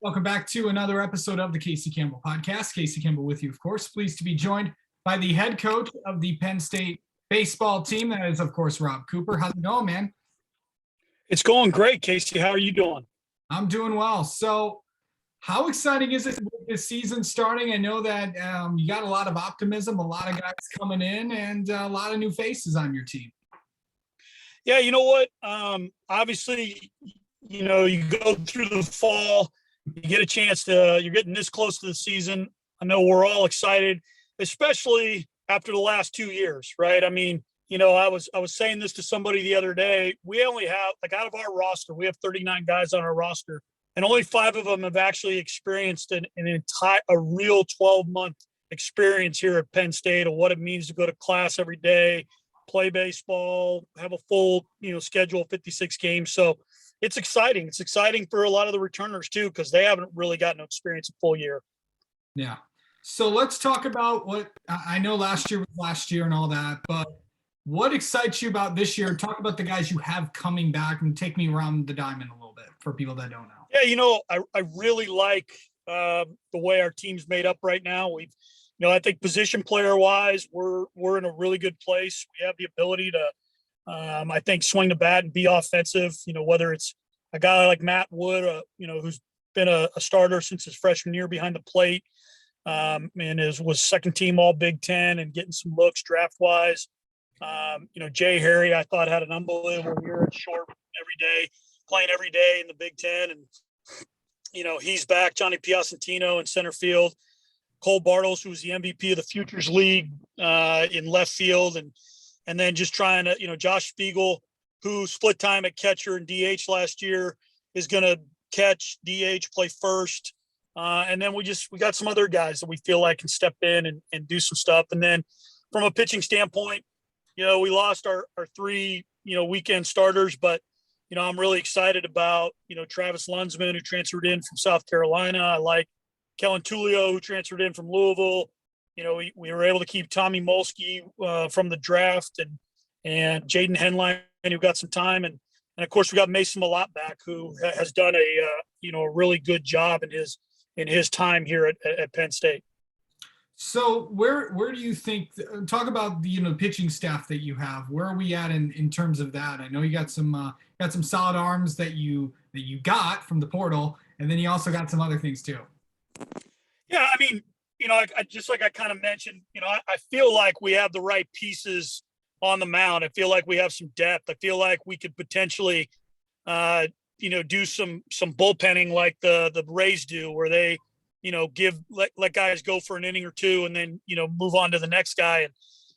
Welcome back to another episode of the Casey Campbell Podcast. Casey Campbell with you, of course. Pleased to be joined by the head coach of the Penn State baseball team. That is, of course, Rob Cooper. How's it going, man? It's going great, Casey. How are you doing? I'm doing well. So how exciting is it with this season starting? I know that you got a lot of optimism, a lot of guys coming in, and a lot of new faces on your team. Yeah, you know what? Obviously, you go through the fall, you get a chance you're getting this close to the season. I know we're all excited, especially after the last 2 years, right? I mean, I was saying this to somebody the other day. We only have, out of our roster, we have 39 guys on our roster, and only 5 of them have actually experienced a real 12-month experience here at Penn State of what it means to go to class every day, play baseball, have a full, schedule of 56 games. So it's exciting. It's exciting for a lot of the returners too, because they haven't really gotten to experience a full year. Yeah. So let's talk about what I know last year was last year and all that, but what excites you about this year? Talk about the guys you have coming back and take me around the diamond a little bit for people that don't know. Yeah, I really like the way our team's made up right now. I think position player wise, we're in a really good place. We have the ability to, I think, swing the bat and be offensive. Whether it's a guy like Matt Wood, who's been a starter since his freshman year behind the plate, and was second team All Big Ten and getting some looks draft wise. Jay Harry, I thought had an unbelievable year at short playing every day in the Big Ten, and he's back. Johnny Piacentino in center field. Cole Bartles, who was the MVP of the Futures League in left field, and then just trying to, Josh Spiegel, who split time at catcher and DH last year, is going to catch, DH, play first. And then we got some other guys that we feel like can step in and do some stuff. And then from a pitching standpoint, we lost our 3, weekend starters, but, I'm really excited about, Travis Lunsman, who transferred in from South Carolina. I like Kellen Tulio, who transferred in from Louisville. We were able to keep Tommy Molsky from the draft, and Jaden Henline, who got some time, and of course we got Mason Malott back, who has done a really good job in his time here at Penn State. So where do you think? Talk about the pitching staff that you have. Where are we at in terms of that? I know you got some solid arms that you got from the portal, and then you also got some other things too. Yeah, I mean, I just like I kind of mentioned, I feel like we have the right pieces on the mound. I feel like we have some depth. I feel like we could potentially, do some bullpenning like the Rays do, where they, let guys go for an inning or two and then, move on to the next guy.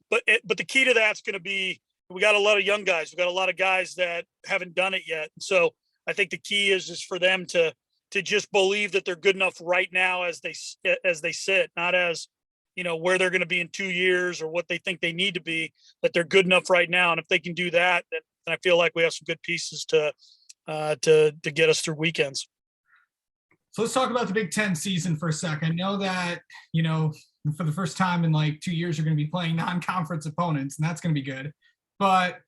But the key to that's going to be, we got a lot of young guys. We got a lot of guys that haven't done it yet. So I think the key is for them to just believe that they're good enough right now as they sit, not as, where they're going to be in 2 years or what they think they need to be, that they're good enough right now. And if they can do that, then I feel like we have some good pieces to get us through weekends. So let's talk about the Big Ten season for a second. I know that, for the first time in 2 years, you're going to be playing non-conference opponents, and that's going to be good. But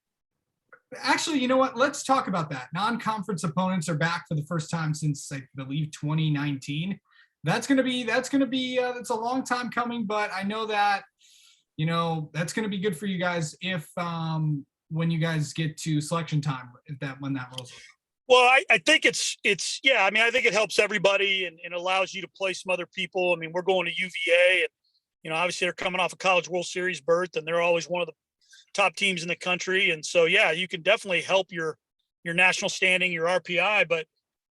actually, you know what? Let's talk about that. Non-conference opponents are back for the first time since, I believe, 2019. That's a long time coming, but I know that, that's going to be good for you guys if when you guys get to selection time, when that rolls over. Well, I think it's yeah. I mean, I think it helps everybody and allows you to play some other people. I mean, we're going to UVA, and obviously they're coming off a College World Series berth, and they're always one of the top teams in the country. And so, yeah, you can definitely help your national standing, your RPI. But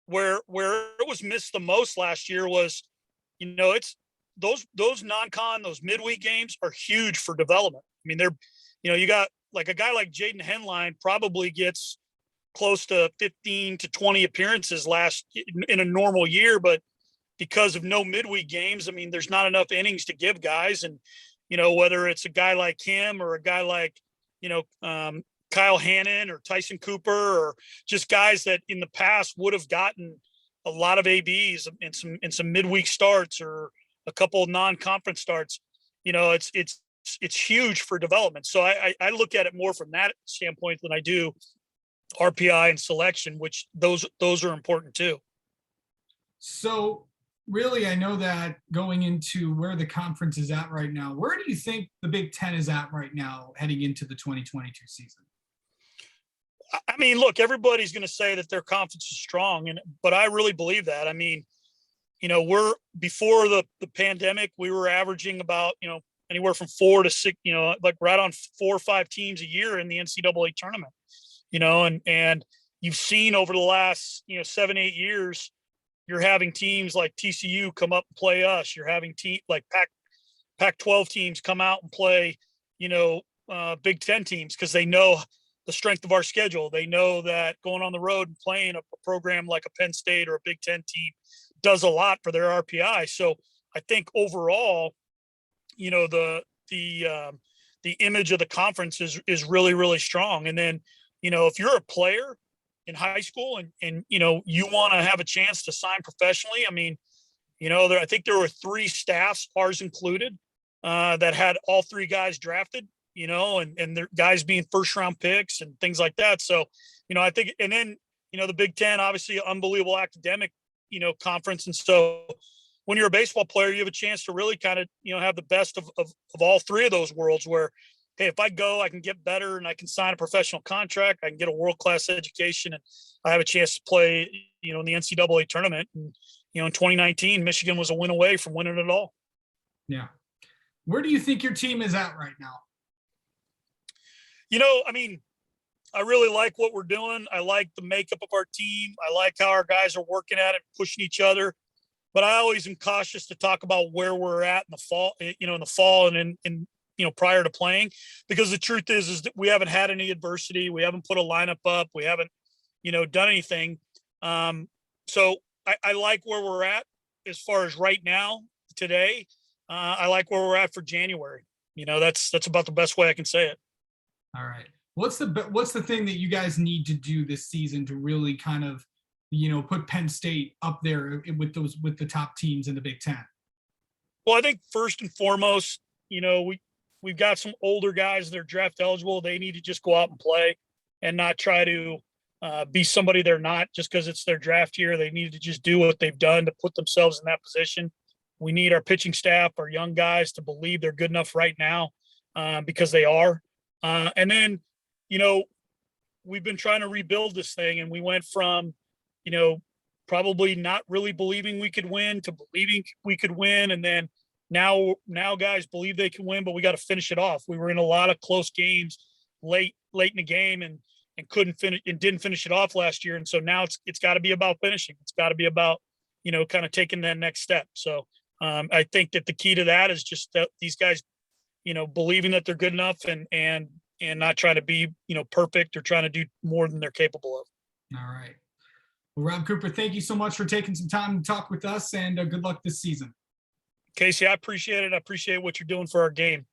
where it was missed the most last year was, it's those non-con, those midweek games are huge for development. I mean, you got like a guy like Jaden Henline probably gets close to 15 to 20 appearances in a normal year, but because of no midweek games, I mean, there's not enough innings to give guys. And, whether it's a guy like him or a guy like, Kyle Hannon or Tyson Cooper, or just guys that in the past would have gotten a lot of ABs in some midweek starts or a couple of non-conference starts, it's huge for development. So I look at it more from that standpoint than I do RPI and selection, which those are important too. So really, I know that going into where the conference is at right now, where do you think the Big Ten is at right now heading into the 2022 season? I mean, look, everybody's going to say that their conference is strong, but I really believe that. I mean, we're before the pandemic, we were averaging about anywhere from 4 to 6, like right on 4 or 5 teams a year in the NCAA tournament. And you've seen over the last 7 8 years, you're having teams like TCU come up and play us. You're having like Pac-12 teams come out and play, Big Ten teams because they know the strength of our schedule. They know that going on the road and playing a program like a Penn State or a Big Ten team does a lot for their RPI. So I think overall, the image of the conference is really really strong. And then if you're a player in high school and you want to have a chance to sign professionally, I mean, I think there were 3 staffs, ours included, that had all 3 guys drafted, and their guys being first round picks and things like that. So, I think, and then, the Big Ten, obviously unbelievable academic, conference. And so when you're a baseball player, you have a chance to really kind of, have the best of all 3 of those worlds where, hey, if I go, I can get better and I can sign a professional contract. I can get a world-class education and I have a chance to play, in the NCAA tournament. And, in 2019, Michigan was a win away from winning it all. Yeah. Where do you think your team is at right now? I mean, I really like what we're doing. I like the makeup of our team. I like how our guys are working at it, pushing each other. But I always am cautious to talk about where we're at in the fall, and prior to playing, because the truth is that we haven't had any adversity. We haven't put a lineup up. We haven't, done anything. So I like where we're at as far as right now, today. I like where we're at for January. That's about the best way I can say it. All right. What's the thing that you guys need to do this season to really kind of, put Penn State up there with the top teams in the Big Ten? Well, I think first and foremost, we've got some older guys that are draft eligible. They need to just go out and play and not try to be somebody they're not just because it's their draft year. They need to just do what they've done to put themselves in that position. We need our pitching staff, our young guys, to believe they're good enough right now because they are. And then, we've been trying to rebuild this thing, and we went from, probably not really believing we could win to believing we could win. And then now guys believe they can win, but we got to finish it off. We were in a lot of close games late in the game and couldn't finish and didn't finish it off last year. And so now it's got to be about finishing. It's got to be about, kind of taking that next step. So I think that the key to that is just that these guys, believing that they're good enough and not trying to be, perfect or trying to do more than they're capable of. All right. Well, Rob Cooper, thank you so much for taking some time to talk with us, and good luck this season. Casey, I appreciate it. I appreciate what you're doing for our game.